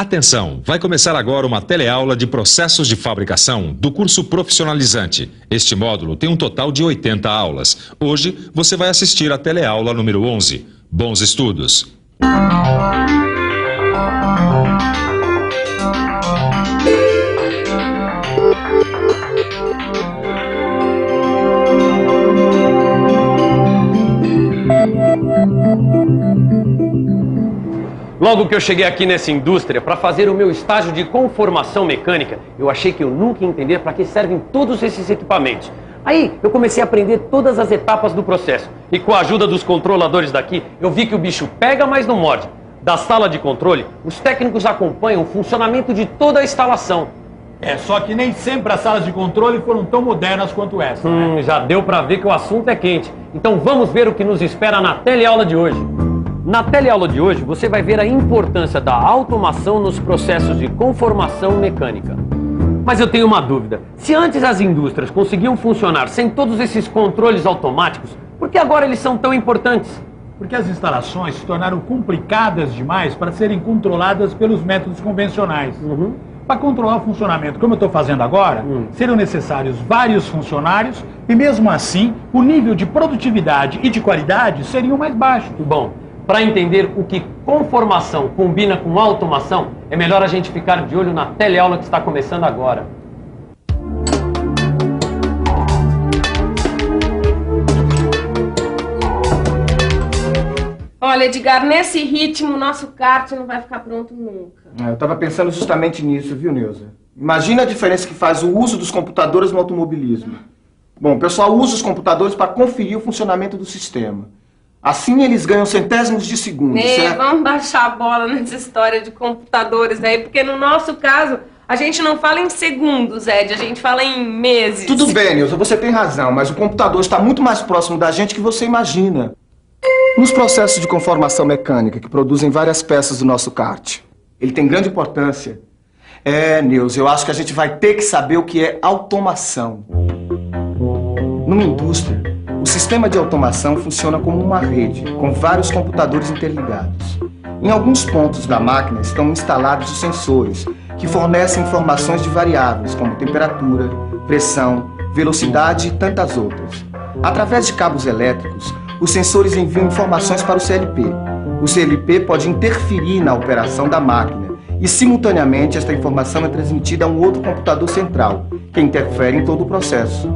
Atenção, vai começar agora uma teleaula de processos de fabricação do curso profissionalizante. Este módulo tem um total de 80 aulas. Hoje você vai assistir a teleaula número 11. Bons estudos! Logo que eu cheguei aqui nessa indústria para fazer o meu estágio de conformação mecânica, eu achei que eu nunca ia entender para que servem todos esses equipamentos. Aí eu comecei a aprender todas as etapas do processo e com a ajuda dos controladores daqui, eu vi que o bicho pega, mas não morde. Da sala de controle, os técnicos acompanham o funcionamento de toda a instalação. Só que nem sempre as salas de controle foram tão modernas quanto essa, né? Já deu para ver que o assunto é quente. Então vamos ver o que nos espera na teleaula de hoje. Na teleaula de hoje, você vai ver a importância da automação nos processos de conformação mecânica. Mas eu tenho uma dúvida. Se antes as indústrias conseguiam funcionar sem todos esses controles automáticos, por que agora eles são tão importantes? Porque as instalações se tornaram complicadas demais para serem controladas pelos métodos convencionais. Para controlar o funcionamento, como eu estou fazendo agora, seriam necessários vários funcionários e mesmo assim, o nível de produtividade e de qualidade seriam mais baixos. Bom, para entender o que conformação combina com automação, é melhor a gente ficar de olho na teleaula que está começando agora. Olha, Edgar, nesse ritmo, o nosso kart não vai ficar pronto nunca. Eu estava pensando justamente nisso, viu, Neuza? Imagina a diferença que faz o uso dos computadores no automobilismo. Bom, o pessoal usa os computadores para conferir o funcionamento do sistema. Assim eles ganham centésimos de segundo, certo? Vamos baixar a bola nessa história de computadores aí, porque no nosso caso, a gente não fala em segundos, Ed, a gente fala em meses. Tudo bem, Neuza, você tem razão, mas o computador está muito mais próximo da gente que você imagina. Nos processos de conformação mecânica que produzem várias peças do nosso kart, ele tem grande importância. Neuza, eu acho que a gente vai ter que saber o que é automação. Numa indústria, o sistema de automação funciona como uma rede, com vários computadores interligados. Em alguns pontos da máquina estão instalados os sensores, que fornecem informações de variáveis, como temperatura, pressão, velocidade e tantas outras. Através de cabos elétricos, os sensores enviam informações para o CLP. O CLP pode interferir na operação da máquina e, simultaneamente, esta informação é transmitida a um outro computador central, que interfere em todo o processo.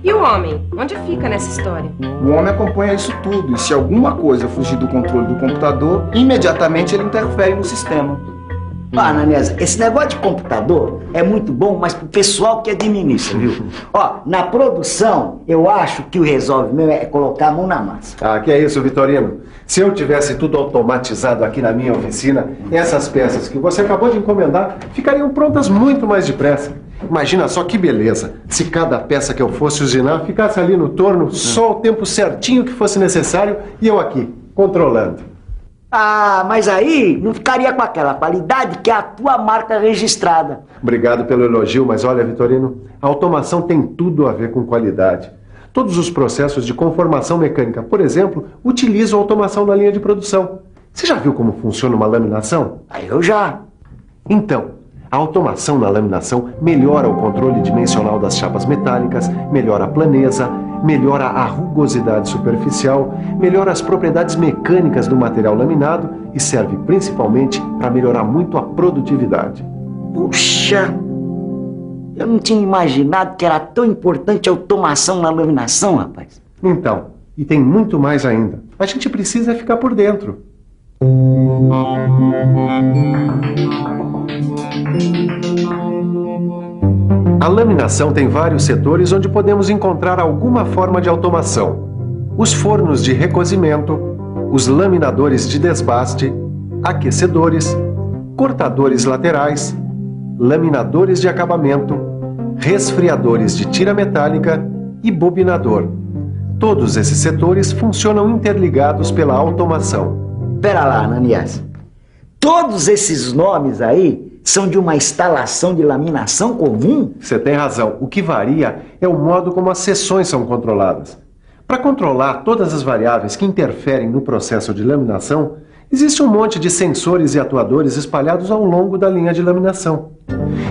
E o homem? Onde fica nessa história? O homem acompanha isso tudo e se alguma coisa fugir do controle do computador, imediatamente ele interfere no sistema. Ananias, esse negócio de computador é muito bom, mas pro pessoal que administra, viu? Na produção, eu acho que o resolve mesmo é colocar a mão na massa. Que é isso, Vitorino? Se eu tivesse tudo automatizado aqui na minha oficina, essas peças que você acabou de encomendar ficariam prontas muito mais depressa. Imagina só que beleza, se cada peça que eu fosse usinar ficasse ali no torno, só o tempo certinho que fosse necessário e eu aqui, controlando. Mas aí não ficaria com aquela qualidade que é a tua marca registrada. Obrigado pelo elogio, mas olha, Vitorino, a automação tem tudo a ver com qualidade. Todos os processos de conformação mecânica, por exemplo, utilizam automação na linha de produção. Você já viu como funciona uma laminação? Eu já. Então, a automação na laminação melhora o controle dimensional das chapas metálicas, melhora a planeza, melhora a rugosidade superficial, melhora as propriedades mecânicas do material laminado e serve principalmente para melhorar muito a produtividade. Puxa, eu não tinha imaginado que era tão importante a automação na laminação, rapaz. Então, e tem muito mais ainda. A gente precisa ficar por dentro. A laminação tem vários setores onde podemos encontrar alguma forma de automação. Os fornos de recozimento, os laminadores de desbaste, aquecedores, cortadores laterais, laminadores de acabamento, resfriadores de tira metálica e bobinador. Todos esses setores funcionam interligados pela automação. Pera lá, Ananias. Todos esses nomes aí são de uma instalação de laminação comum? Você tem razão. O que varia é o modo como as seções são controladas. Para controlar todas as variáveis que interferem no processo de laminação, Existe um monte de sensores e atuadores espalhados ao longo da linha de laminação.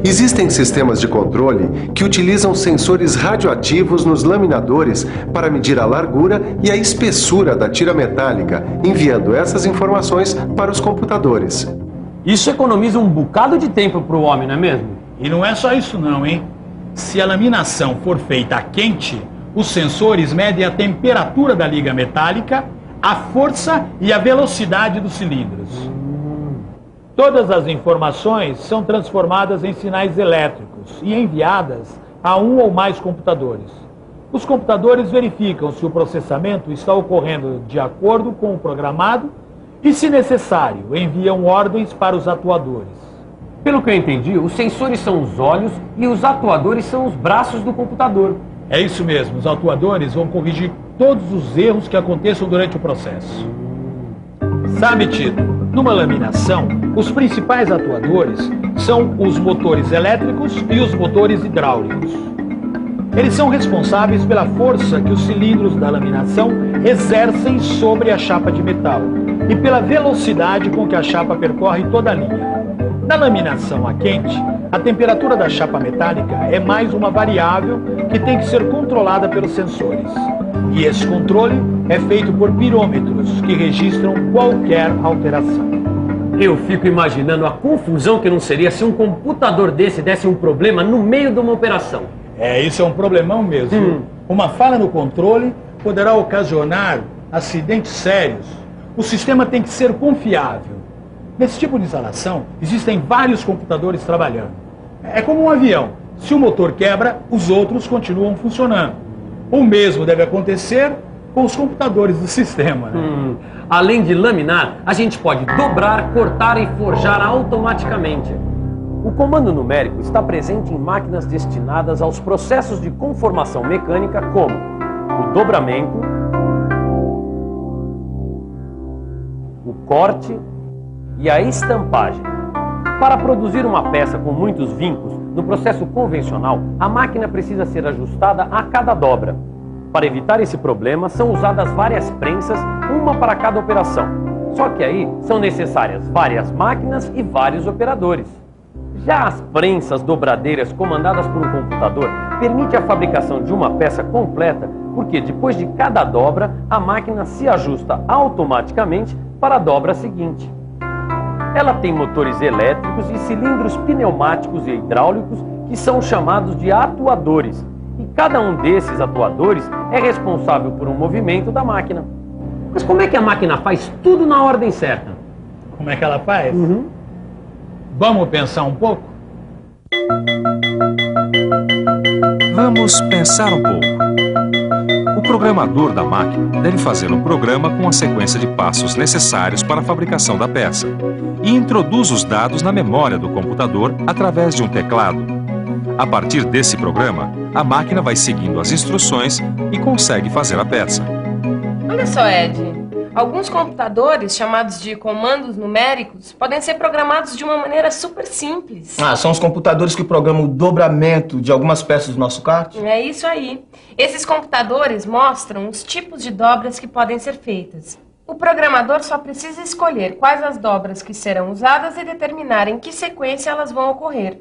Existem sistemas de controle que utilizam sensores radioativos nos laminadores para medir a largura e a espessura da tira metálica, enviando essas informações para os computadores. Isso economiza um bocado de tempo para o homem, não é mesmo? E não é só isso não, hein? Se a laminação for feita a quente, os sensores medem a temperatura da liga metálica, a força e a velocidade dos cilindros. Todas as informações são transformadas em sinais elétricos e enviadas a um ou mais computadores. Os computadores verificam se o processamento está ocorrendo de acordo com o programado e, se necessário, enviam ordens para os atuadores. Pelo que eu entendi, os sensores são os olhos e os atuadores são os braços do computador. É isso mesmo, os atuadores vão corrigir todos os erros que aconteçam durante o processo. Sabe, Tito, numa laminação, os principais atuadores são os motores elétricos e os motores hidráulicos. Eles são responsáveis pela força que os cilindros da laminação exercem sobre a chapa de metal e pela velocidade com que a chapa percorre toda a linha. Na laminação a quente, a temperatura da chapa metálica é mais uma variável que tem que ser controlada pelos sensores. E esse controle é feito por pirômetros que registram qualquer alteração. Eu fico imaginando a confusão que não seria se um computador desse desse um problema no meio de uma operação. Isso é um problemão mesmo. Uma falha no controle poderá ocasionar acidentes sérios. O sistema tem que ser confiável. Nesse tipo de instalação, existem vários computadores trabalhando. É como um avião. Se o motor quebra, os outros continuam funcionando. O mesmo deve acontecer com os computadores do sistema. Além de laminar, a gente pode dobrar, cortar e forjar automaticamente. O comando numérico está presente em máquinas destinadas aos processos de conformação mecânica como o dobramento, o corte e a estampagem. Para produzir uma peça com muitos vincos, no processo convencional, a máquina precisa ser ajustada a cada dobra. Para evitar esse problema, são usadas várias prensas, uma para cada operação. Só que aí são necessárias várias máquinas e vários operadores. Já as prensas dobradeiras comandadas por um computador permite a fabricação de uma peça completa, porque depois de cada dobra, a máquina se ajusta automaticamente para a dobra seguinte. Ela tem motores elétricos e cilindros pneumáticos e hidráulicos que são chamados de atuadores. E cada um desses atuadores é responsável por um movimento da máquina. Mas como é que a máquina faz tudo na ordem certa? Como é que ela faz? Vamos pensar um pouco? Vamos pensar um pouco. O programador da máquina deve fazer um programa com a sequência de passos necessários para a fabricação da peça e introduz os dados na memória do computador através de um teclado. A partir desse programa, a máquina vai seguindo as instruções e consegue fazer a peça. Olha só, Ed. Alguns computadores, chamados de comandos numéricos, podem ser programados de uma maneira super simples. São os computadores que programam o dobramento de algumas peças do nosso kart? É isso aí. Esses computadores mostram os tipos de dobras que podem ser feitas. O programador só precisa escolher quais as dobras que serão usadas e determinar em que sequência elas vão ocorrer.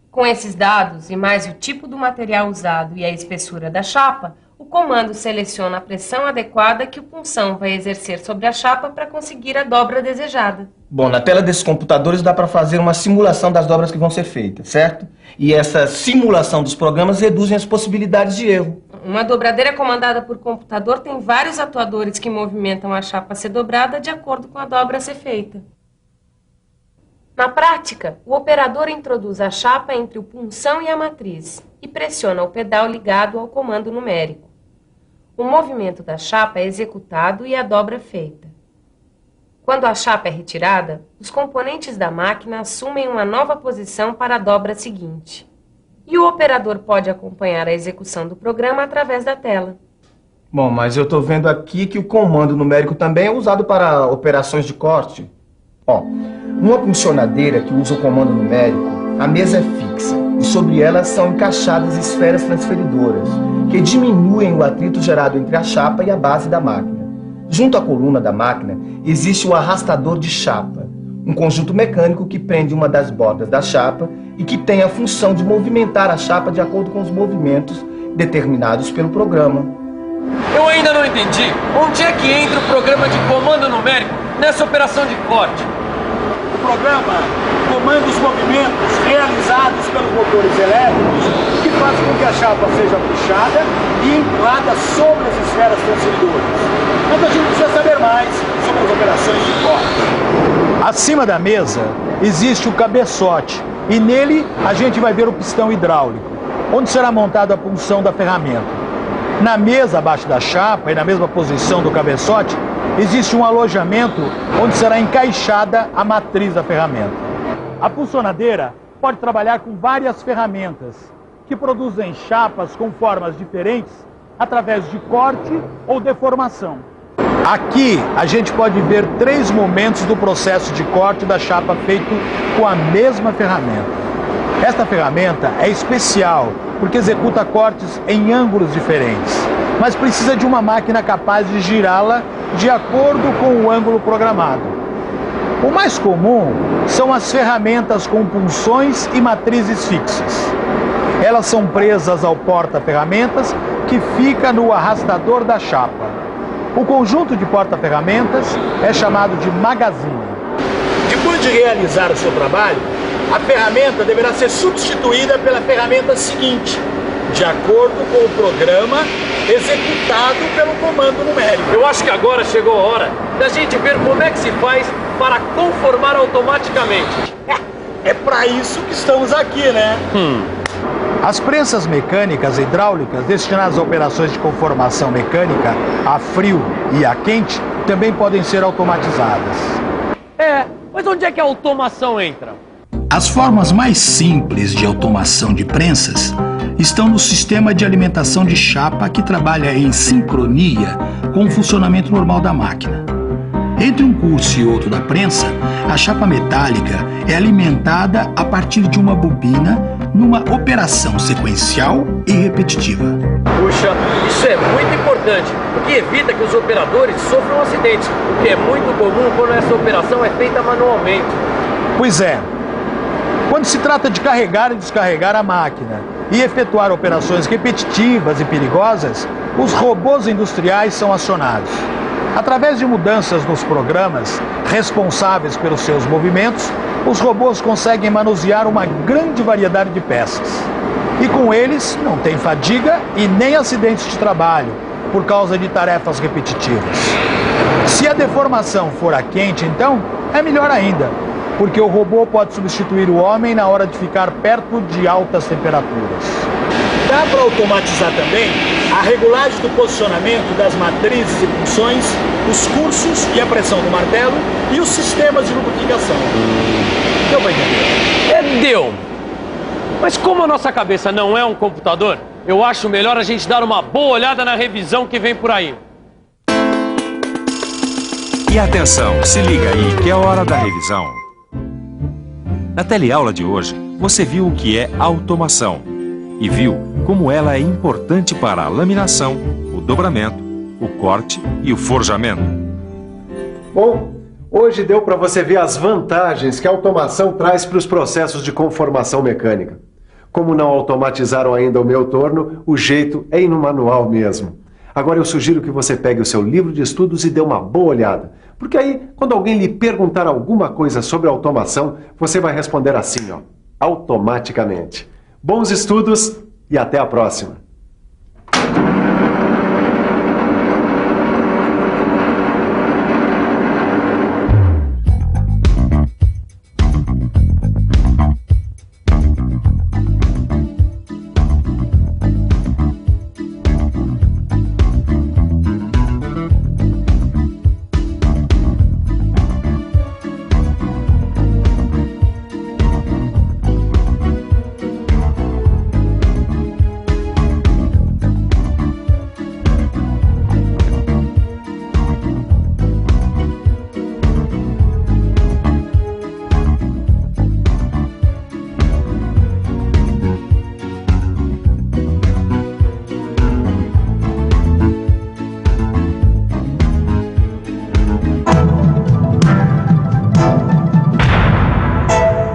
Com esses dados e mais o tipo do material usado e a espessura da chapa, o comando seleciona a pressão adequada que o punção vai exercer sobre a chapa para conseguir a dobra desejada. Bom, na tela desses computadores dá para fazer uma simulação das dobras que vão ser feitas, certo? E essa simulação dos programas reduzem as possibilidades de erro. Uma dobradeira comandada por computador tem vários atuadores que movimentam a chapa a ser dobrada de acordo com a dobra a ser feita. Na prática, o operador introduz a chapa entre o punção e a matriz e pressiona o pedal ligado ao comando numérico. O movimento da chapa é executado e a dobra feita. Quando a chapa é retirada, os componentes da máquina assumem uma nova posição para a dobra seguinte. E o operador pode acompanhar a execução do programa através da tela. Bom, mas eu estou vendo aqui que o comando numérico também é usado para operações de corte. Uma puncionadeira que usa o comando numérico, a mesa é fixa e sobre ela são encaixadas esferas transferidoras que diminuem o atrito gerado entre a chapa e a base da máquina. Junto à coluna da máquina existe um arrastador de chapa, um conjunto mecânico que prende uma das bordas da chapa e que tem a função de movimentar a chapa de acordo com os movimentos determinados pelo programa. Eu ainda não entendi onde é que entra o programa de comando numérico nessa operação de corte. O programa comanda os movimentos realizados pelos motores elétricos que fazem com que a chapa seja puxada e empurrada sobre as esferas transferidoras. Mas a gente precisa saber mais sobre as operações de corte. Acima da mesa existe o cabeçote e nele a gente vai ver o pistão hidráulico, onde será montada a punção da ferramenta. Na mesa abaixo da chapa e na mesma posição do cabeçote, existe um alojamento onde será encaixada a matriz da ferramenta. A puncionadeira pode trabalhar com várias ferramentas que produzem chapas com formas diferentes através de corte ou deformação. Aqui a gente pode ver 3 momentos do processo de corte da chapa feito com a mesma ferramenta. Esta ferramenta é especial porque executa cortes em ângulos diferentes, mas precisa de uma máquina capaz de girá-la de acordo com o ângulo programado. O mais comum são as ferramentas com punções e matrizes fixas. Elas são presas ao porta-ferramentas que fica no arrastador da chapa. O conjunto de porta-ferramentas é chamado de magazine. Depois de realizar o seu trabalho, a ferramenta deverá ser substituída pela ferramenta seguinte, de acordo com o programa executado pelo comando numérico. Eu acho que agora chegou a hora da gente ver como é que se faz para conformar automaticamente. É para isso que estamos aqui, né? As prensas mecânicas e hidráulicas destinadas a operações de conformação mecânica a frio e a quente também podem ser automatizadas. Mas onde é que a automação entra? As formas mais simples de automação de prensas estão no sistema de alimentação de chapa que trabalha em sincronia com o funcionamento normal da máquina. Entre um curso e outro da prensa, a chapa metálica é alimentada a partir de uma bobina numa operação sequencial e repetitiva. Puxa, isso é muito importante, porque evita que os operadores sofram acidentes, o que é muito comum quando essa operação é feita manualmente. Pois é. Quando se trata de carregar e descarregar a máquina e efetuar operações repetitivas e perigosas, os robôs industriais são acionados. Através de mudanças nos programas responsáveis pelos seus movimentos, os robôs conseguem manusear uma grande variedade de peças. E com eles não tem fadiga e nem acidentes de trabalho, por causa de tarefas repetitivas. Se a deformação for a quente, então, é melhor ainda, porque o robô pode substituir o homem na hora de ficar perto de altas temperaturas. Dá para automatizar também a regulagem do posicionamento das matrizes e punções, os cursos e a pressão do martelo e os sistemas de lubrificação. Deu para entender? Deu! Mas como a nossa cabeça não é um computador, eu acho melhor a gente dar uma boa olhada na revisão que vem por aí. E atenção, se liga aí que é hora da revisão. Na teleaula de hoje, você viu o que é automação e viu como ela é importante para a laminação, o dobramento, o corte e o forjamento. Bom, hoje deu para você ver as vantagens que a automação traz para os processos de conformação mecânica. Como não automatizaram ainda o meu torno, o jeito é ir no manual mesmo. Agora eu sugiro que você pegue o seu livro de estudos e dê uma boa olhada. Porque aí, quando alguém lhe perguntar alguma coisa sobre automação, você vai responder assim, ó, automaticamente. Bons estudos e até a próxima!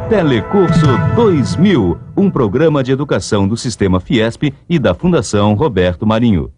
Telecurso 2000, um programa de educação do Sistema Fiesp e da Fundação Roberto Marinho.